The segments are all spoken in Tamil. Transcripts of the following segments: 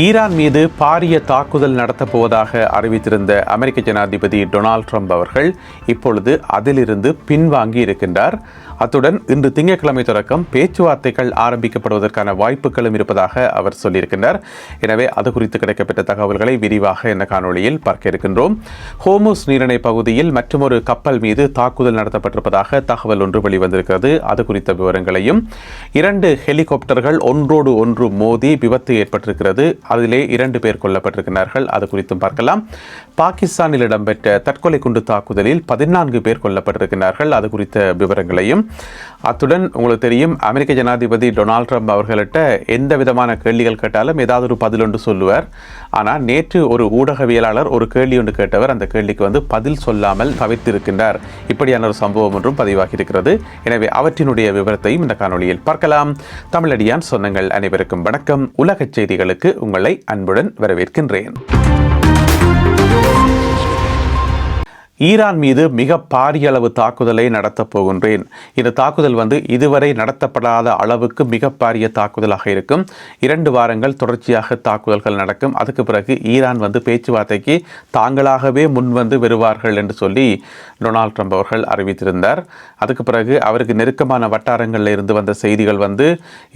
ஈரான் மீது பாரிய தாக்குதல் நடத்தப் போவதாக அறிவித்திருந்த அமெரிக்க ஜனாதிபதி டொனால்ட் ட்ரம்ப் அவர்கள் இப்பொழுது அதிலிருந்து பின்வாங்கி இருக்கின்றார். அத்துடன் இன்று திங்கட்கிழமை தொடக்கம் பேச்சுவார்த்தைகள் ஆரம்பிக்கப்படுவதற்கான வாய்ப்புகளும் இருப்பதாக அவர் சொல்லியிருக்கின்றார். எனவே அது குறித்து கிடைக்கப்பட்ட தகவல்களை விரிவாக இந்த காணொளியில் பார்க்க இருக்கின்றோம். ஹோர்முஸ் நீரிணை பகுதியில் மற்றொரு கப்பல் மீது தாக்குதல் நடத்தப்பட்டிருப்பதாக தகவல் ஒன்று வெளிவந்திருக்கிறது. அது குறித்த விவரங்களையும், 2 ஹெலிகாப்டர்கள் ஒன்றோடு ஒன்று மோதி விபத்து ஏற்பட்டிருக்கிறது. அதிலே 2 பேர் கொல்லப்பட்டிருக்கிறார்கள். அது குறித்தும் பார்க்கலாம். பாகிஸ்தானில் இடம்பெற்ற தற்கொலை குண்டு தாக்குதலில் 14 பேர் கொல்லப்பட்டிருக்கிறார்கள். அது குறித்த விவரங்களையும், அத்துடன் உங்களுக்கு தெரியும், அமெரிக்க ஜனாதிபதி டொனால்ட் ட்ரம்ப் அவர்கள்ட்ட எந்த விதமான கேள்விகள் கேட்டாலும் ஏதாவது ஒரு பதில் ஒன்று சொல்லுவார். ஆனால் நேற்று ஒரு ஊடகவியலாளர் ஒரு கேள்வி ஒன்று கேட்டவர் அந்த கேள்விக்கு பதில் சொல்லாமல் தவிர்த்திருக்கின்றார். இப்படியான ஒரு சம்பவம் ஒன்றும் பதிவாகி இருக்கிறது. எனவே அவற்றினுடைய விவரத்தையும் இந்த காணொளியில் பார்க்கலாம். தமிழடியான் சொந்தங்கள் அனைவருக்கும் வணக்கம். உலக செய்திகளுக்கு உங்களை அன்புடன் வரவேற்கின்றேன். ஈரான் மீது மிக பாரிய அளவு தாக்குதலை நடத்தப் போகின்றேன். இந்த தாக்குதல் இதுவரை நடத்தப்படாத அளவுக்கு மிக பாரிய தாக்குதலாக இருக்கும். 2 வாரங்கள் தொடர்ச்சியாக தாக்குதல்கள் நடக்கும். அதுக்கு பிறகு ஈரான் பேச்சுவார்த்தைக்கு தாங்களாகவே முன்வந்து வருவார்கள் என்று சொல்லி டொனால்ட் ட்ரம்ப் அவர்கள் அறிவித்திருந்தார். அதுக்கு பிறகு அவருக்கு நெருக்கமான வட்டாரங்களில் இருந்து வந்த செய்திகள்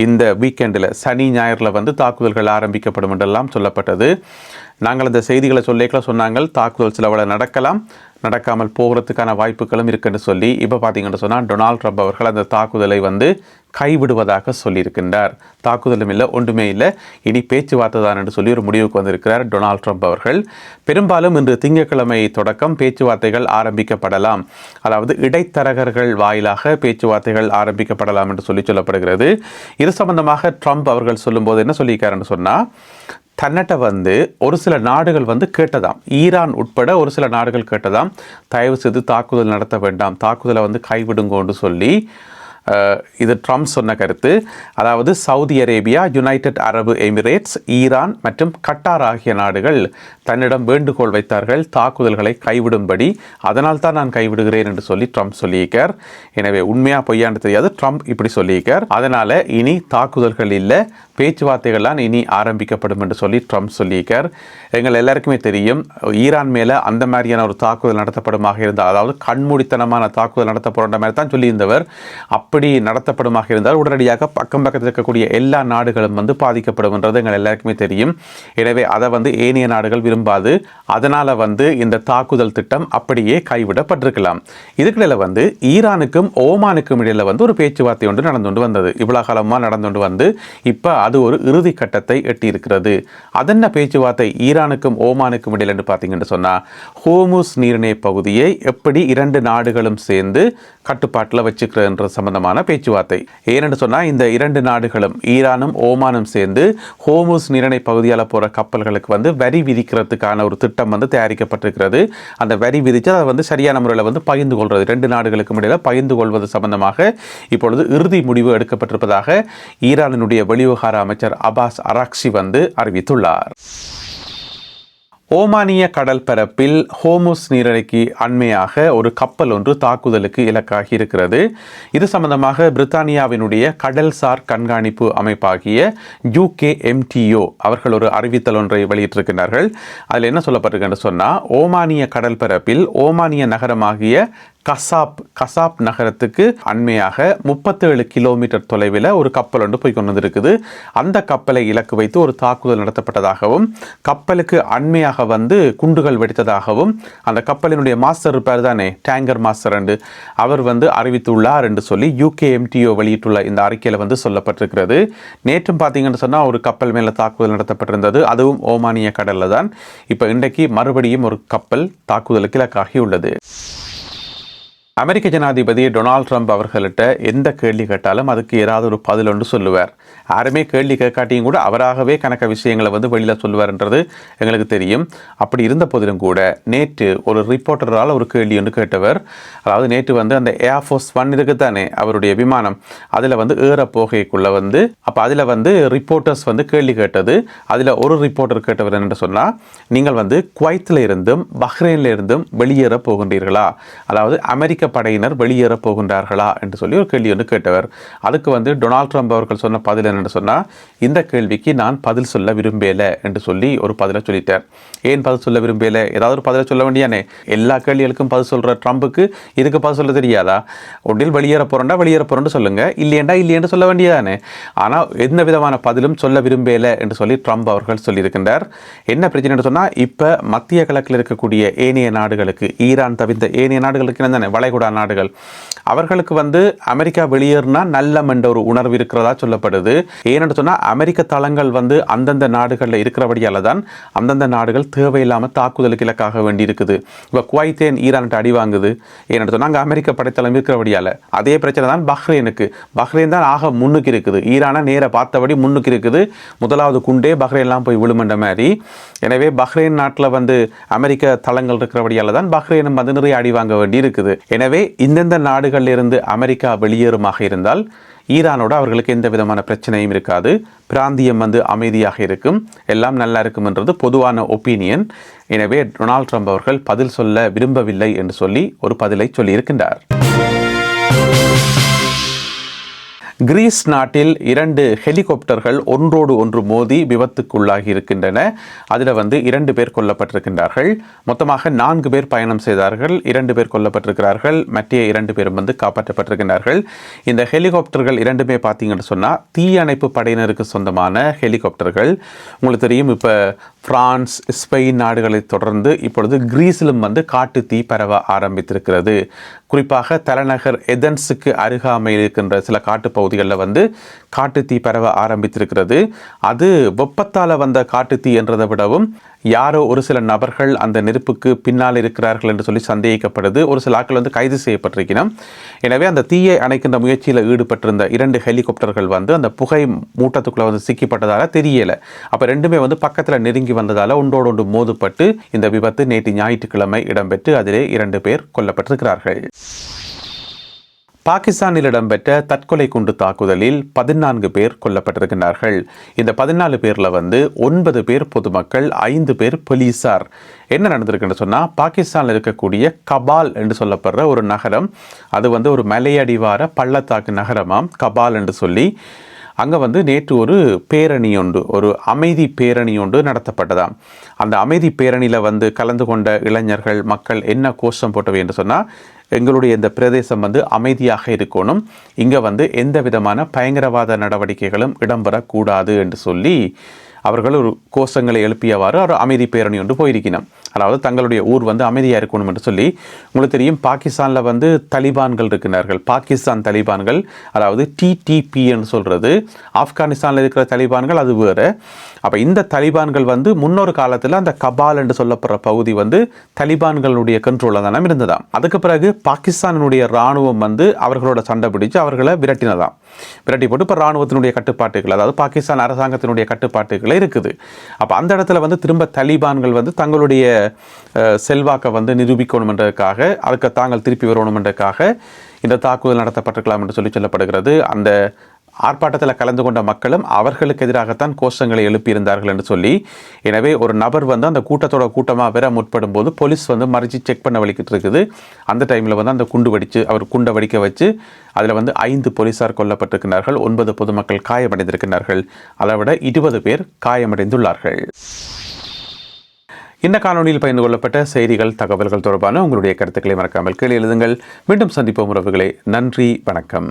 இந்த வீக்கெண்டில் சனி ஞாயிறில் தாக்குதல்கள் ஆரம்பிக்கப்படும் என்றெல்லாம் சொல்லப்பட்டது. நாங்கள் அந்த செய்திகளை சொன்னாங்க, தாக்குதல் சிலவள நடக்காமல் போகிறதுக்கான வாய்ப்புகளும் இருக்குன்னு சொல்லி இப்போ பார்த்தீங்கன்னு சொன்னால் டொனால்ட் ட்ரம்ப் அவர்கள் அந்த தாக்குதலை கைவிடுவதாக சொல்லியிருக்கின்றார். தாக்குதலும் இல்லை, ஒன்றுமே இல்லை, இனி பேச்சுவார்த்தை தான் என்று சொல்லி ஒரு முடிவுக்கு வந்திருக்கிறார் டொனால்ட் ட்ரம்ப் அவர்கள். பெரும்பாலும் இன்று திங்கட்கிழமை தொடக்கம் பேச்சுவார்த்தைகள் ஆரம்பிக்கப்படலாம், அதாவது இடைத்தரகர்கள் வாயிலாக பேச்சுவார்த்தைகள் ஆரம்பிக்கப்படலாம் என்று சொல்லப்படுகிறது. இது சம்பந்தமாக ட்ரம்ப் அவர்கள் சொல்லும்போது என்ன சொல்லியிருக்காருன்னு சொன்னால், தன்னட்ட ஒரு சில நாடுகள் கேட்டதாம், ஈரான் உட்பட ஒரு சில நாடுகள் கேட்டதாம், தயவு செய்து தாக்குதல் நடத்த வேண்டாம், தாக்குதலை கைவிடுங்கோன்னு சொல்லி. இது ட்ரம்ப் சொன்ன கருத்து. அதாவது சவுதி அரேபியா, யுனைடெட் அரபு எமிரேட்ஸ், ஈரான் மற்றும் கட்டார் ஆகிய நாடுகள் தன்னிடம் வேண்டுகோள் வைத்தார்கள் தாக்குதல்களை கைவிடும்படி. அதனால் தான் நான் கைவிடுகிறேன் என்று சொல்லி ட்ரம்ப் சொல்லியிருக்கார். எனவே உண்மையாக பொய்யான்னு தெரியாது, ட்ரம்ப் இப்படி சொல்லியிருக்கார். அதனால் இனி தாக்குதல்கள் இல்லை, பேச்சுவார்த்தைகள்லாம் இனி ஆரம்பிக்கப்படும் என்று சொல்லி ட்ரம்ப் சொல்லியிருக்கார். எங்கள் எல்லாருக்குமே தெரியும், ஈரான் மேலே அந்த மாதிரியான ஒரு தாக்குதல் நடத்தப்படுமாக இருந்தால், அதாவது கண்மூடித்தனமான தாக்குதல் நடத்தப்படுற மாதிரி தான் சொல்லியிருந்தவர். அப்படி நடத்தப்படுமாக இருந்தால் உடனடியாக பக்கத்தில் இருக்கக்கூடிய எல்லா நாடுகளும் பாதிக்கப்படும் என்றது எங்கள் எல்லாருக்குமே தெரியும். எனவே அதை ஏனைய நாடுகள் விரும்பாது. அதனால் இந்த தாக்குதல் திட்டம் அப்படியே கைவிடப்பட்டிருக்கலாம். இதுக்கிடையில் ஈரானுக்கும் ஓமானுக்கும் இடையில் ஒரு பேச்சுவார்த்தை ஒன்று நடந்து கொண்டு வந்தது. இவ்வளவு காலமாக நடந்து கொண்டு இப்போ அது ஒரு இறுதி கட்டத்தை எட்டியிருக்கிறது. அதென்ன பேச்சுவார்த்தை ஈரானுக்கும் ஓமானுக்கும் இடையில் என்று பார்த்தீங்கன்னு சொன்னால், ஹோர்முஸ் நீரிணை பகுதியை எப்படி 2 நாடுகளும் சேர்ந்து கட்டுப்பாட்டில் வச்சுக்கிறன்ற சம்பந்தமான பேச்சுவார்த்தை. ஏனென்று சொன்னால், இந்த 2 நாடுகளும் ஈரானும் ஓமானும் சேர்ந்து ஹோர்முஸ் நீரிணை பகுதியால் போகிற கப்பல்களுக்கு வரி விதிக்கிறதுக்கான ஒரு திட்டம் தயாரிக்கப்பட்டிருக்கிறது. அந்த வரி விதித்து அதை சரியான முறையில் பகிர்ந்து கொள்வது, 2 நாடுகளுக்கும் இடையில் பகிர்ந்து கொள்வது சம்பந்தமாக இப்பொழுது இறுதி முடிவு எடுக்கப்பட்டிருப்பதாக ஈரானினுடைய வெளிவிவகார அமைச்சர் அப்பாஸ் அராக்சி அறிவித்துள்ளார். ஓமானிய கடல் பரப்பில் ஹோர்முஸ் நீரிணைக்கு அண்மையாக ஒரு கப்பல் ஒன்று தாக்குதலுக்கு இலக்காகி இருக்கிறது. இது சம்பந்தமாக பிரித்தானியாவினுடைய கடல்சார் கண்காணிப்பு அமைப்பாகிய UKMTO அவர்கள் ஒரு அறிவித்தல் ஒன்றை வெளியிட்டிருக்கிறார்கள். அதில் என்ன சொல்லப்பட்டிருக்குன்னு சொன்னால், ஓமானிய கடல் பரப்பில் ஓமானிய நகரமாகிய கசாப் நகரத்துக்கு அண்மையாக 37 கிலோமீட்டர் தொலைவில் ஒரு கப்பல் ஒன்று போய் கொண்டு வந்திருக்குது. அந்த கப்பலை இலக்கு வைத்து ஒரு தாக்குதல் நடத்தப்பட்டதாகவும், கப்பலுக்கு அண்மையாக குண்டுகள் வெடித்ததாகவும், அந்த கப்பலினுடைய மாஸ்டர் இருப்பார் தானே, டேங்கர் மாஸ்டர் என்று அவர் அறிவித்துள்ளார் என்று சொல்லி UKMTO வெளியிட்டுள்ள இந்த அறிக்கையில் சொல்லப்பட்டிருக்கிறது. நேற்றும் பார்த்தீங்கன்னு சொன்னால் ஒரு கப்பல் மேலே தாக்குதல் நடத்தப்பட்டிருந்தது. அதுவும் ஓமானிய கடலில் தான். இப்போ இன்றைக்கு மறுபடியும் ஒரு கப்பல் தாக்குதலுக்கு இலக்காகி உள்ளது. அமெரிக்க ஜனாதிபதி டொனால்ட் ட்ரம்ப் அவர்கள்ட்ட எந்த கேள்வி கேட்டாலும் அதுக்கு ஏதாவது ஒரு பதில் ஒன்று சொல்லுவார். யாருமே கேள்வி கேட்காட்டியும் கூட அவராகவே கணக்க விஷயங்களை வெளியில் சொல்லுவார்ன்றது எங்களுக்கு தெரியும். அப்படி இருந்த போதிலும் கூட நேற்று ஒரு ரிப்போர்ட்டரால் ஒரு கேள்வி ஒன்று கேட்டவர். அதாவது நேற்று அந்த ஏர்ஃபோர்ஸ் 1 இருக்குது தானே, அவருடைய விமானம், அதில் ஏற போகைக்குள்ள அப்போ அதில் ரிப்போர்ட்டர்ஸ் கேள்வி கேட்டது. அதில் ஒரு ரிப்போர்ட்டர் கேட்டவர் என்று சொன்னால், நீங்கள் குவைத்தில் இருந்தும் பஹ்ரைனில் இருந்தும் வெளியேற போகின்றீர்களா, அதாவது அமெரிக்க படையினர் வெளியேறப் போகின்றார்களா என்று சொல்லி ஒரு கேள்வி ஒன்று கேட்டவர். அதுக்கு வந்து டொனால்ட் ட்ரம்ப் அவர்கள் சொன்ன பதில் என்னென்னு சொன்னால், இந்த கேள்விக்கு நான் பதில் சொல்ல விரும்பலை என்று சொல்லி ஒரு பதிலை சொல்லிட்டார். ஏன் பதில் சொல்ல விரும்பலை? ஏதாவது ஒரு பதிலை சொல்ல வேண்டியானே. எல்லா கேள்விகளுக்கும் பதில் சொல்கிற ட்ரம்புக்கு இதுக்கு பதில் சொல்ல தெரியாதா? ஒன்றில் வெளியேற போகிறோன்னு சொல்லுங்கள், இல்லையேன்னு சொல்ல வேண்டியதானே. ஆனால் எந்த விதமான பதிலும் சொல்ல விரும்பலை என்று சொல்லி ட்ரம்ப் அவர்கள் சொல்லியிருக்கின்றார். என்ன பிரச்சனைன்னு சொன்னால், இப்போ மத்திய கிழக்கில் இருக்கக்கூடிய ஏனைய நாடுகளுக்கு, ஈரான் தவிர்த்த ஏனைய நாடுகளுக்கு என்னென்ன வளைகுடா நாடுகள், அவர்களுக்கு வந்து அமெரிக்கா வெளியேறினா நல்லம் என்ற ஒரு உணர்வு இருக்கிறதா சொல்லப்படுது. ஏன்னு சொன்னால், அமெரிக்க தளங்கள் வந்து அந்தந்த நாடுகளில் இருக்கிறபடியால் தான் அந்தந்த நாடுகள் தேவையில்லாமல் தாக்குதலுக்கு இலக்காக வேண்டி இருக்குது. இப்போ குவைத்தேன் ஈரான்கிட்ட அடி வாங்குது. ஏன்னு சொன்னால், அங்கே அமெரிக்க படைத்தளம் இருக்கிறபடியால். அதே பிரச்சனை தான் பஹ்ரைனுக்கு. பஹ்ரைன் தான் ஆக முன்னுக்கு இருக்குது. ஈரானை நேர பார்த்தபடி முன்னுக்கு இருக்குது. முதலாவது குண்டே பஹ்ரைன்லாம் போய் விழுமன்ற மாதிரி. எனவே பஹ்ரைன் நாட்டில் வந்து அமெரிக்க தளங்கள் இருக்கிறபடியால் தான் பஹ்ரைனும் வந்து நிறைய அடி வாங்க வேண்டி இருக்குது. எனவே இந்தந்த நாடுகளில் இருந்து அமெரிக்கா வெளியேறுமாக இருந்தால் ஈரானோட அவர்களுக்கு எந்த விதமான பிரச்சனையும் இருக்காது. பிராந்தியம் வந்து அமைதியாக இருக்கும், எல்லாம் நல்லா இருக்கும் என்றது பொதுவான ஒப்பீனியன். எனவே டொனால்ட் ட்ரம்ப் அவர்கள் பதில் சொல்ல விரும்பவில்லை என்று சொல்லி ஒரு பதிலை சொல்லியிருக்கின்றார். கிரீஸ் நாட்டில் 2 ஹெலிகாப்டர்கள் ஒன்றோடு ஒன்று மோதி விபத்துக்குள்ளாகி இருக்கின்றன. அதில் வந்து 2 பேர் கொல்லப்பட்டிருக்கின்றார்கள். மொத்தமாக 4 பேர் பயணம் செய்தார்கள். 2 பேர் கொல்லப்பட்டிருக்கிறார்கள். மற்ற 2 பேரும் வந்து காப்பாற்றப்பட்டிருக்கின்றார்கள். இந்த ஹெலிகாப்டர்கள் 2மே பார்த்தீங்கன்னு சொன்னால் தீயணைப்பு படையினருக்கு சொந்தமான ஹெலிகாப்டர்கள். உங்களுக்கு தெரியும், இப்போ பிரான்ஸ், ஸ்பெயின் நாடுகளை தொடர்ந்து இப்பொழுது கிரீஸிலும் வந்து காட்டு தீ பரவ ஆரம்பித்திருக்கிறது. குறிப்பாக தலைநகர் எதென்ஸுக்கு அருகாமையில் இருக்கின்ற சில காட்டு பகுதிகளில் வந்து காட்டு தீ பரவ ஆரம்பித்திருக்கிறது. அது வெப்பத்தால் வந்த காட்டு தீ என்றதை விடவும் யாரோ ஒரு சில நபர்கள் அந்த நெருப்புக்கு பின்னால் இருக்கிறார்கள் என்று சொல்லி சந்தேகிக்கப்படுது. ஒரு சில ஆட்கள் வந்து கைது செய்யப்பட்டிருக்கணும். எனவே அந்த தீயை அணைக்கின்ற முயற்சியில் ஈடுபட்டிருந்த 2 ஹெலிகாப்டர்கள் வந்து அந்த புகை மூட்டத்துக்குள்ளே வந்து சிக்கப்பட்டதால் தெரியலை. அப்போ 2மே வந்து பக்கத்தில் நெருங்கி வந்ததால் ஒன்றோடு ஒன்று மோதுப்பட்டு இந்த விபத்து நேற்று ஞாயிற்றுக்கிழமை இடம்பெற்று அதிலே 2 பேர் கொல்லப்பட்டிருக்கிறார்கள். பாகிஸ்தானில் இடம்பெற்ற தற்கொலை குண்டு தாக்குதலில் 14 பேர் கொல்லப்பட்டிருக்கிறார்கள். இந்த 14 பேரில் வந்து 9 பேர் பொதுமக்கள், 5 பேர் போலீசார். என்ன நடந்திருக்குன்னு சொன்னால், பாகிஸ்தானில் இருக்கக்கூடிய கபால் என்று சொல்லப்படுற ஒரு நகரம், அது வந்து ஒரு மலையடிவார பள்ளத்தாக்கு நகரமாம் கபால் என்று சொல்லி. அங்கே வந்து நேற்று ஒரு பேரணி ஒன்று, ஒரு அமைதி பேரணி ஒன்று நடத்தப்பட்டதாம். அந்த அமைதி பேரணியில் வந்து கலந்து கொண்ட இளைஞர்கள், மக்கள் என்ன கோஷம் போட்டவை என்று சொன்னால், எங்களுடைய இந்த பிரதேசம் வந்து அமைதியாக இருக்கணும், இங்கே வந்து எந்த விதமான பயங்கரவாத நடவடிக்கைகளும் இடம்பெறக்கூடாது என்று சொல்லி அவர்கள் ஒரு கோஷங்களை எழுப்பியவாறு ஒரு அமைதி பேரணி ஒன்று போயிருக்கணும். அதாவது தங்களுடைய ஊர் வந்து அமைதியாக இருக்கணும் என்று சொல்லி. உங்களுக்கு தெரியும், பாகிஸ்தானில் வந்து தலிபான்கள் இருக்கிறார்கள். பாகிஸ்தான் தலிபான்கள், அதாவது டிடிபி என்று சொல்கிறது. ஆப்கானிஸ்தானில் இருக்கிற தலிபான்கள் அது வேறு. அப்போ இந்த தலிபான்கள் வந்து முன்னொரு காலத்தில் அந்த கபால் என்று சொல்லப்படுற பகுதி வந்து தலிபான்களுடைய கண்ட்ரோலில் தானே இருந்ததாம். அதுக்கு பிறகு பாகிஸ்தானுடைய இராணுவம் வந்து அவர்களோட சண்டை பிடிச்சு அவர்களை விரட்டி போட்டு இப்போ இராணுவத்தினுடைய கட்டுப்பாட்டுகள், அதாவது பாகிஸ்தான் அரசாங்கத்தினுடைய கட்டுப்பாட்டுகள் இருக்குது. அப்போ அந்த இடத்துல வந்து திரும்ப தலிபான்கள் வந்து தங்களுடைய செல்வாக்கை வந்து நிரூபிக்கணும் என்றதுக்காக, அதுக்கு தாங்கள் திருப்பி வரணும் என்றதுக்காக இந்த தாக்குதல் நடத்தப்பட்டிருக்கலாம் என்று சொல்லி சொல்லப்படுகிறது. அந்த ஆர்ப்பாட்டத்தில் கலந்து கொண்ட மக்களும் அவர்களுக்கு எதிராகத்தான் கோஷங்களை எழுப்பியிருந்தார்கள் என்று சொல்லி. எனவே ஒரு நபர் வந்து அந்த கூட்டமாக வர முற்படும் போது போலீஸ் வந்து மறைச்சி செக் பண்ண வலிக்கிட்டு இருக்குது. அந்த டைமில் வந்து அந்த குண்டை வெடிக்க வச்சு அதில் வந்து 5 போலீசார் கொல்லப்பட்டிருக்கிறார்கள். 9 பொதுமக்கள் காயமடைந்திருக்கிறார்கள். அதை விட 20 பேர் காயமடைந்துள்ளார்கள். இந்த காணொலியில் பகிர்ந்து கொள்ளப்பட்ட செய்திகள், தகவல்கள் தொடர்பான உங்களுடைய கருத்துக்களை மறக்காமல் கீழே எழுதுங்கள். மீண்டும் சந்திப்போம் உறவுகளே. நன்றி, வணக்கம்.